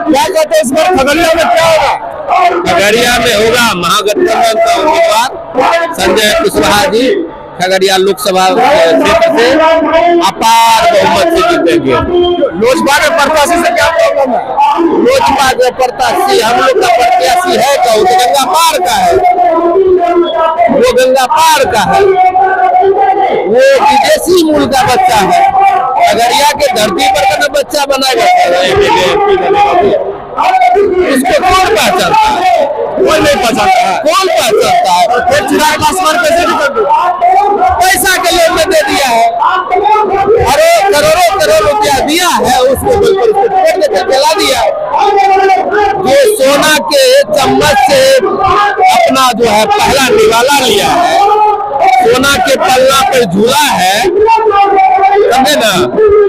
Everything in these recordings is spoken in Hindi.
क्या कहते हैं इस बार खगड़िया में क्या होगा? खगड़िया में होगा महागठबंधन का उम्मीदवार संजय कुशवाहा जी खगड़िया लोकसभा क्षेत्र से अपार बहुमत से जीतेंगे। लोजपा के प्रत्याशी से क्या प्रॉब्लम है? लोजपा के प्रत्याशी हम लोग का प्रत्याशी है क्या? वो गंगा पार का है, वो गंगा पार का है, वो विदेशी मूल का बच्चा है। खगड़िया के धरती पर का बच्चा बनाएगा, उसको कौन पहचानता है? कोई नहीं पहचानता है। कौन पहचानता है? फिर चिराग पासवान कैसे निकल गए? पैसा के लोभ में दे दिया है, अरे करोड़ों रुपया दिया है उसको, बिल्कुल उसको छोड़ देकर जला दिया। जो सोना के चम्मच से अपना जो है पहला निवाला लिया है, सोना के पल्ला पर झूला है, समझे ना,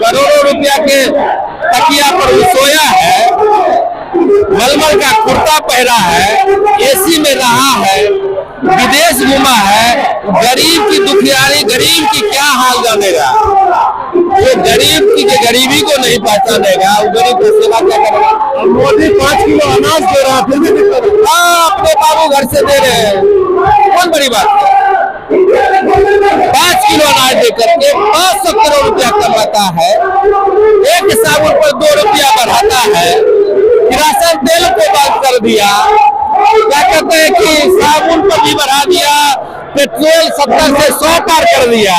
करोड़ों रुपया के तकिया पर सोया है, मलमल का कुर्ता पहना है, एसी में रहा है, विदेश घुमा है, गरीब की दुखियारी, गरीब की क्या हाल जानेगा? जो गरीब की जो गरीबी को नहीं पहचानेगा वो गरीब को सेवा क्या करेगा? मोदी 5 किलो अनाज दे रहा है, फिर भी नहीं कर रहा। हाँ, अपने बाबू घर से दे रहे हैं, कौन बड़ी बात है? 5 किलो अनाज दे करके 500 करोड़ रुपया कमाता है, एक साबुन पर 2 रुपया बढ़ाता है, किरासन तेल को बंद कर दिया, क्या कहते हैं कि साबुन पर भी बढ़ा दिया, पेट्रोल 70 से 100 पार कर दिया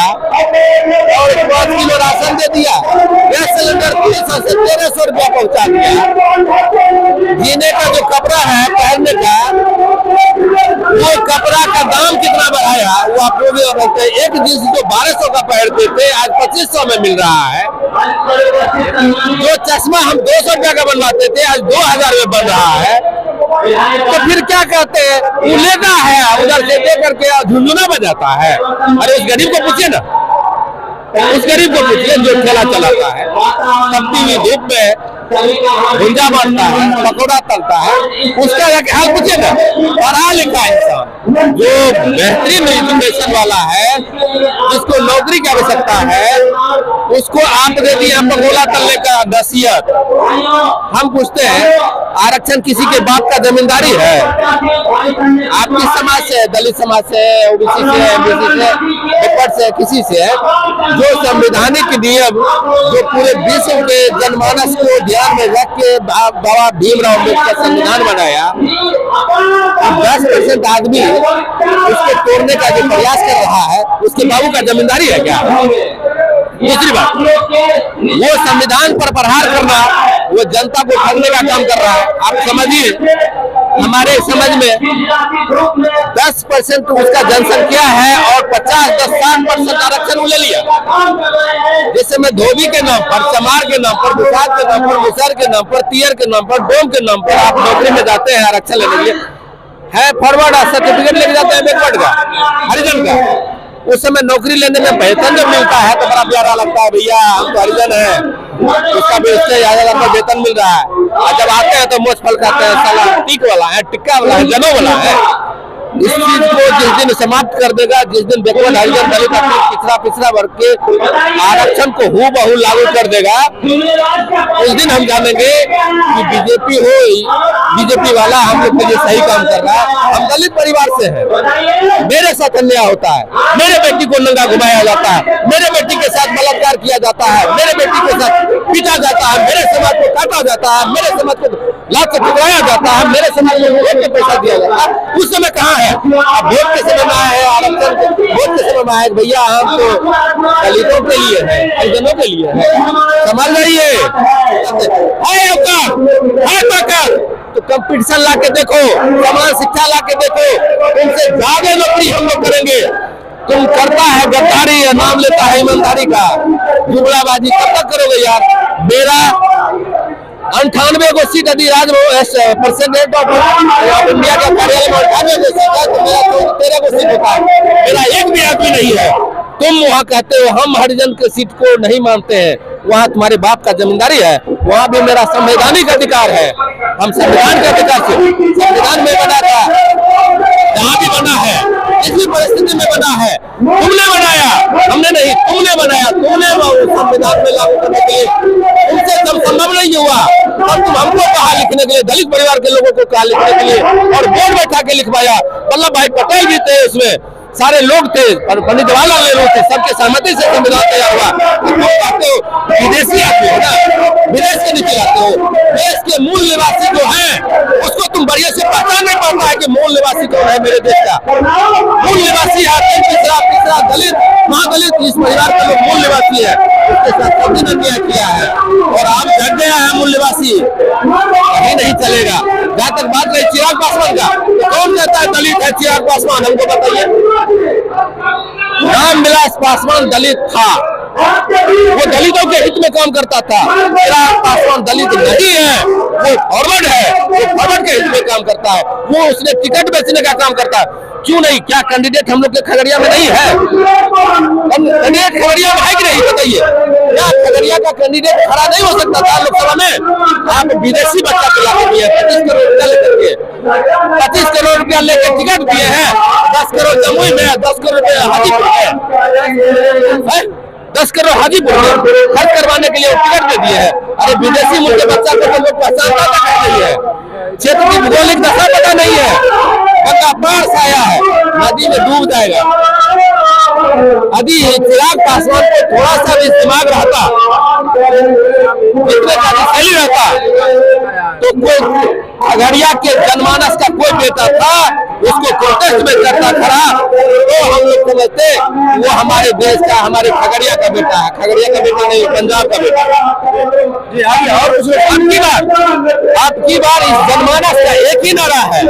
और 5 किलो राशन दे दिया, गैस सिलेंडर 300 से 1300 रुपया पहुंचा दिया। जीने का जो कपड़ा है पहनने का, वो कपड़ा का दाम कितना बढ़ाया वो आप लोग बताते हैं। एक जींस जो 1200 का पहनते थे आज 2500 में मिल रहा है। जो चश्मा हम 200 रुपया का बनवाते थे आज 2000 में बन रहा है। तो फिर क्या कहते हैं, वो लेता है उधर से दे करके झुंझुना बजाता है। अरे उस गरीब को पूछिए ना, उस गरीब को पूछिए जो ठेला चलाता है, तपती हुई धूप में भुंजा बांटता है, पकौड़ा तलता है, उसका हाल पूछिए ना। पढ़ा लिखा इंसान जो बेहतरीन एजुकेशन वाला है, जिसको नौकरी की आवश्यकता है, उसको आप दे दिए पकौड़ा तलने का नसीहत। हम पूछते हैं आरक्षण किसी के बाप का जमींदारी है? आप किस समाज से? दलित समाज से, ओबीसी से, एमबीसी से, विपक्ष से, किसी से? जो संवैधानिक नियम जो पूरे विश्व के जनमानस को ध्यान में रख के बाबा भीमराव अम्बेडकर संविधान बनाया, 10% आदमी उसको तोड़ने का जो प्रयास कर रहा है, उसके बाबू का जमींदारी है क्या? दूसरी बात, वो संविधान पर प्रहार करना, वो जनता को ठगने का काम कर रहा है। आप समझिए, हमारे समझ में 10% उसका जनसंख्या है और 50-60% आरक्षण ले लिया। जैसे मैं धोबी के नाम पर, चमार के नाम पर, बुसार के नाम पर, मुसहर के नाम पर, तियर के नाम पर, डोम के नाम पर आप नौकरी में जाते हैं आरक्षण लेने के लिए, है फॉरवर्ड सर्टिफिकेट लेके जाते हैं बैकवर्ड का, हरिजन का। उस समय नौकरी लेने में वेतन जब मिलता है तो बड़ा प्यारा लगता है, भैया हम तो हरिजन है, उसका भी उससे 1000 रुपया वेतन मिल रहा है। और जब आते हैं तो मोच फल खाते हैं, साला टिक वाला है, टिक्का वाला है, जनों वाला है। इस चीज को जिस दिन समाप्त कर देगा, जिस दिन बैकवर्ड हरिजन दलित पिछड़ा वर्ग के आरक्षण को हूबहू लागू कर देगा, उस दिन हम जानेंगे कि बीजेपी बीजेपी वाला हम लोग के लिए सही काम कर रहा है। हम दलित परिवार से हैं, मेरे साथ अन्याय होता है, मेरे बेटी को नंगा घुमाया जाता है, मेरे बेटी के साथ बलात्कार किया जाता है, मेरे बेटी के साथ पीटा जाता है, मेरे समाज को काटा जाता है, मेरे समाज को लात से ठुकराया जाता है, मेरे समाज को वोट के पैसा दिया जाता है। उस समय कहाँ है? अब वोट के समय में आया है, आरक्षण वोट के समय में आया भैया हम तो दलितों के लिए है, हरिजनों के लिए है, समझ रही है तो कंपटीशन ला के देखो, समान शिक्षा ला के देखो, उनसे ज्यादा नौकरी हम लोग करेंगे। तुम करता है गद्दारी, नाम लेता है ईमानदारी का, जुमलाबाजी कब तक करोगे यार? मेरा 98 को सीट यदि प्रेसिडेंट ऑफ इंडिया का कार्यालय में 98 को सीट है तो मेरा 13 को सीट होता है, मेरा एक भी आदमी नहीं है। तुम वहाँ कहते हो हम हरिजन के सीट को नहीं मानते हैं, वहाँ तुम्हारे बाप का जमींदारी है, वहाँ भी मेरा संवैधानिक अधिकार है। हम संविधान के अधिकार से संविधान में बना था, जहाँ भी बना है, इसी परिस्थिति में बना है। तुमने बनाया, हमने नहीं, तुमने बनाया, तूने वो संविधान में लागू करने के लिए, तुमसे जब संभव नहीं हुआ तब तुम हमको कहा लिखने के लिए, दलित परिवार के लोगों को कहा लिखने के लिए, और बोर्ड बैठा के लिखवाया। वल्लभ भाई पटेल भी थे उसमें, सारे लोग थे, और पंडित जवाहरलाल नेहरू थे, सबके सहमति से संविधान तैयार हुआ। तुम कहते हो विदेशी आते हो ना, विदेश के नीचे आते हो, देश के मूल निवासी जो है उसको तुम बढ़िया से पहचान नहीं पाता है कि मूल निवासी कौन है मेरे देश का। मूल निवासी आते तीसरा दलित महादलित इस परिवार के लोग मूल निवासी है, उसके साथ कभी ने क्या किया है, और आप झट गया है मूल निवासी, कहीं नहीं चलेगा। जहाँ तक बात रही चिराग पासवान का, तो कौन कहता है दलित है चिराग पासवान, हमको बताइए। रामविलास पासवान दलित था, वो दलितों के हित में काम करता था। चिराग पासवान दलित नहीं है, वो फॉरवर्ड है, वो फॉरवर्ड के हित में काम करता है, वो उसने टिकट बेचने का काम करता है। क्यों नहीं, क्या कैंडिडेट हम लोग के खगड़िया में नहीं है? कैंडिडेट खगड़िया में है कि नहीं बताइए? क्या खगड़िया का कैंडिडेट खड़ा नहीं हो सकता था लोकसभा में? आप विदेशी बच्चा के लाके दिए 25 करोड़ रुपया लेकर के, 25 करोड़ रुपया लेकर टिकट दिए हैं, 10 करोड़ जमुई में, 10 करोड़ रुपया हाजीपुर में, 10 करोड़ हाजीपुर में खर्च करवाने के लिए टिकट दे दिए हैं। अरे विदेशी मुल्क के बच्चा को लोग पहचानता नहीं है, क्षेत्र की भौगोलिक दशा पता नहीं है, बंदा पार से आया है, नदी में डूब जाएगा। यदि चिराग पासवान को थोड़ा सा भी दिमाग रहता, इतने शैली रहता, तो कोई खगड़िया के जनमानस का कोई बेटा था उसको प्रोटेस्ट में करता खड़ा, तो हम लोग समझते वो हमारे देश का, हमारे खगड़िया का बेटा है। खगड़िया का बेटा नहीं, पंजाब का बेटा जी। और आपकी बार इस जनमानस का एक ही नारा है,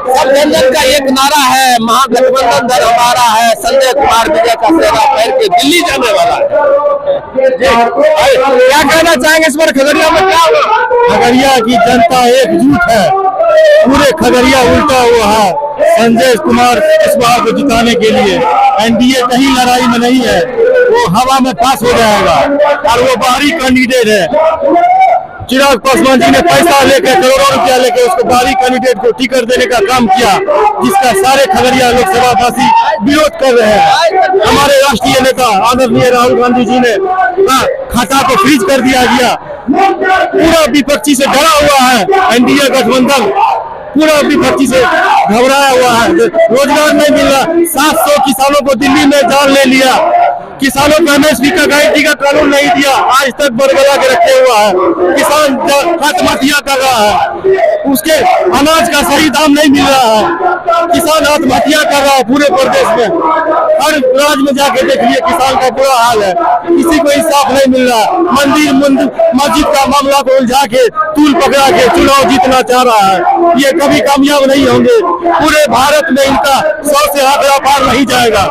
सब जनजन का एक नारा है, महागठबंधन दल हमारा है, संजय कुमार विजय का सेना पैर के दिल्ली जाने वाला है। क्या कहना चाहेंगे इस बार खगड़िया में क्या हुआ? खगड़िया की जनता एकजुट है, पूरे खगड़िया उल्टा हुआ है संजय कुमार कुशवाहा को जिताने के लिए। एनडीए कहीं लड़ाई में नहीं है, वो हवा में पास हो जाएगा, और वो बाहरी कैंडिडेट है। चिराग पासवान जी ने पैसा लेके, करोड़ों रुपया लेके उसको बाहरी कैंडिडेट को टिकट देने का काम किया, जिसका सारे खगड़िया लोकसभा वासी विरोध कर रहे हैं। हमारे राष्ट्रीय नेता आदरणीय राहुल गांधी जी ने खाता को फ्रीज कर दिया गया। पूरा विपक्षी से डरा हुआ है एनडीए गठबंधन, पूरा विपक्षी से घबराया हुआ है। रोजगार नहीं मिल रहा, 700 किसानों को दिल्ली में जान ले लिया, किसानों को एमएसपी का गारंटी का कानून नहीं दिया, आज तक बरगला के रखे हुआ है। किसान आत्महत्या कर रहा है, उसके अनाज का सही दाम नहीं मिल रहा है, किसान आत्महत्या कर रहा है पूरे प्रदेश में। हर राज्य में जाके देखिए किसान का बुरा हाल है, किसी को इंसाफ नहीं मिल रहा। मंदिर मस्जिद का मामला को उलझा के तूल पकड़ा के चुनाव जीतना चाह रहा है, ये कभी कामयाब नहीं होंगे। पूरे भारत में इनका 100 से आंकड़ा पार नहीं जाएगा।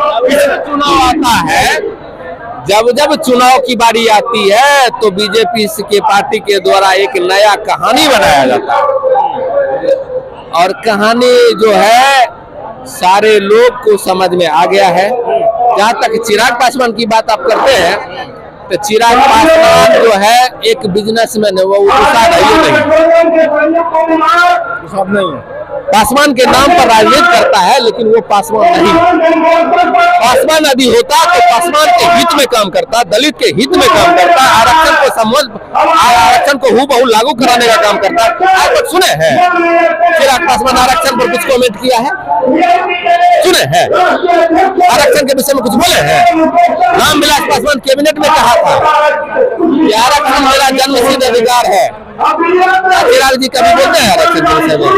चुनाव आता है, जब जब चुनाव की बारी आती है तो बीजेपी के पार्टी के द्वारा एक नया कहानी बनाया जाता है, और कहानी जो है सारे लोग को समझ में आ गया है। जहाँ तक चिराग पासवान की बात आप करते हैं, तो चिराग पासवान जो है एक बिजनेसमैन है, वो नहीं है। पासवान के नाम पर राजनीति करता है, लेकिन वो पासवान नहीं। पासवान यदि होता तो पासवान के हित में काम करता, दलित के हित में काम करता, आरक्षण को हूबहू लागू कराने का काम करता। आप लोग सुने हैं चिराग पासवान आरक्षण पर कुछ कमेंट किया है? सुने हैं आरक्षण के विषय में कुछ बोले हैं? रामविलास पासवान कैबिनेट में कहा था कि आरक्षण मेरा जन्मसिद्ध अधिकार है। चिराग जी कभी बोलते हैं आरक्षण के विषय में?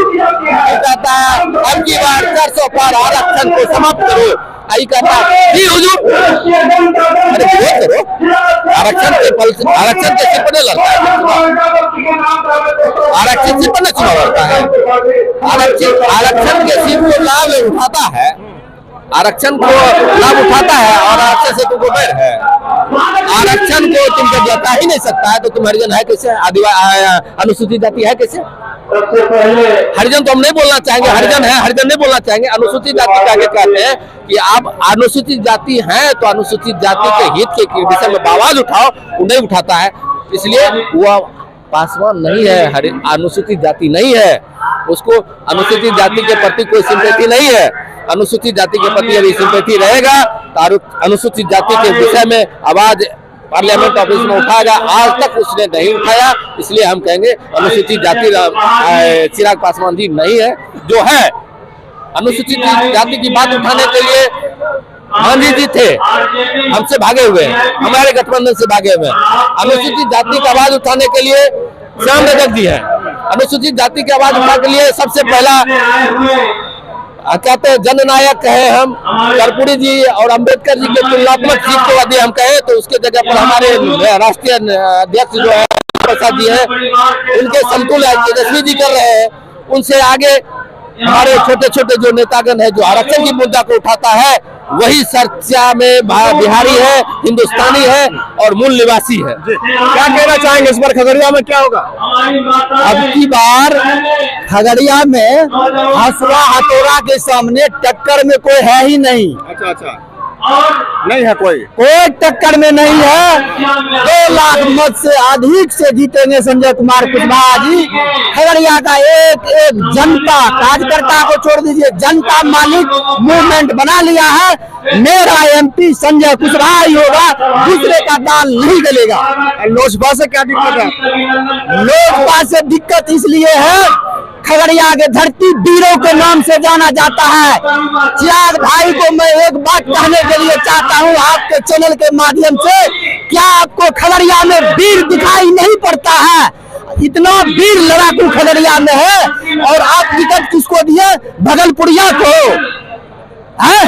कहता है अब की बार 400 पार आरक्षण को समाप्त करो। आई कहता है जी हुजूर, अरे करो, आरक्षण के सिर पर लड़ता है, आरक्षण सिर पर चुनाव लड़ता है। आरक्षण के सिर को लाभ उठाता है, आरक्षण को लाभ उठाता है, और आरक्षण से तुमको बैर है। आरक्षण को तुम जब जाता ही नहीं सकता है तो तुम हरिजन है कैसे? अनुसूचित जाति है कैसे? हरिजन तो हम नहीं बोलना चाहेंगे, हरिजन है, हरिजन नहीं बोलना चाहेंगे। अनुसूचित जाति का कहते हैं कि आप अनुसूचित जाति हैं तो अनुसूचित जाति के हित के विषय में आवाज उठाओ, वो नहीं उठाता है, इसलिए वो पासवान नहीं है, अनुसूचित जाति नहीं है। उसको अनुसूचित जाति के प्रति कोई सिंपैथी नहीं है। अनुसूचित जाति के प्रति यदि सिंपैथी रहेगा तो अनुसूचित जाति के विषय में आवाज पार्लियामेंट ऑफिस में उठाएगा। आज तक उसने नहीं उठाया, इसलिए हम कहेंगे अनुसूचित जाति चिराग पासवान जी नहीं है। जो है अनुसूचित जाति की बात उठाने के लिए गांधी जी थे, हमसे भागे हुए हैं, हमारे गठबंधन से भागे हुए हैं। अनुसूचित जाति की आवाज उठाने के लिए श्याम रजक जी हैं। अनुसूचित जाति की आवाज उठाने के लिए सबसे पहला कहते हैं जननायक कहे हम कर्पूरी जी और अंबेडकर जी के तुलनात्मक चीज को यदि हम कहें तो उसके जगह पर हमारे राष्ट्रीय अध्यक्ष जो है प्रसाद जी हैं, उनके समतुल्य तेजस्वी जी कर रहे हैं। उनसे आगे हमारे छोटे छोटे जो नेतागण है जो आरक्षण की मुद्दा को उठाता है, वही चर्चा में बिहारी है, हिंदुस्तानी है और मूल निवासी है। क्या कहना चाहेंगे इस बार खगड़िया में क्या होगा? अब की बार खगड़िया में हसुआ हथौड़ा के सामने टक्कर में कोई है ही नहीं। अच्छा, नहीं है कोई टक्कर में नहीं है। 2 लाख मत से अधिक से जीतेंगे संजय कुमार कुशवाहा जी। खगड़िया का एक एक जनता, कार्यकर्ता को छोड़ दीजिए, जनता मालिक मूवमेंट बना लिया है। मेरा एमपी संजय कुशवाहा ही होगा, दूसरे का दाल नहीं गलेगा। लोजपा से क्या दिक्कत है? लोजपा से दिक्कत इसलिए है, खगड़िया के धरती वीरों के नाम से जाना जाता है। चिराग भाई को मैं एक बात कहने के लिए चाहता हूँ आपके चैनल के माध्यम से, क्या आपको खगड़िया में वीर दिखाई नहीं पड़ता है? इतना वीर लड़ाकू खगड़िया में है और आप टिकट किसको दिए? भगलपुरिया को है।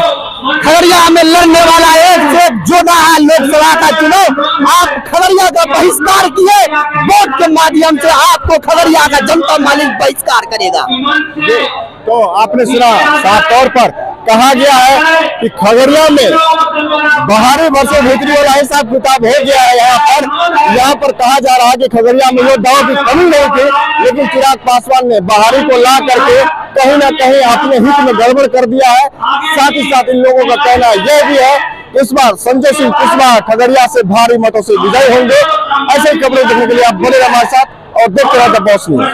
खगड़िया में लड़ने वाला एक से जोड़ा है लोकसभा का चुनाव, आप खगड़िया का बहिष्कार किए, वोट के माध्यम से आपको खगड़िया का जनता मालिक बहिष्कार करेगा। तो आपने सुना, साफ तौर पर कहा गया है कि खगड़िया में बाहरी वर्षों भीतरी वाला हिसाब किताब हो गया है। यहाँ पर कहा जा रहा है कि खगड़िया में योद्धाओं की कमी नहीं थी, लेकिन चिराग पासवान ने बाहरी को ला करके कहीं ना कहीं अपने हित में गड़बड़ कर दिया है। साथ ही साथ इन लोगों का कहना यह भी है इस बार संजय सिंह कुशवाहा खगड़िया से भारी मतों से विजयी होंगे। ऐसे खबरें देखने के लिए आप बने हमारे साथ और देखते रहिए द बॉस न्यूज।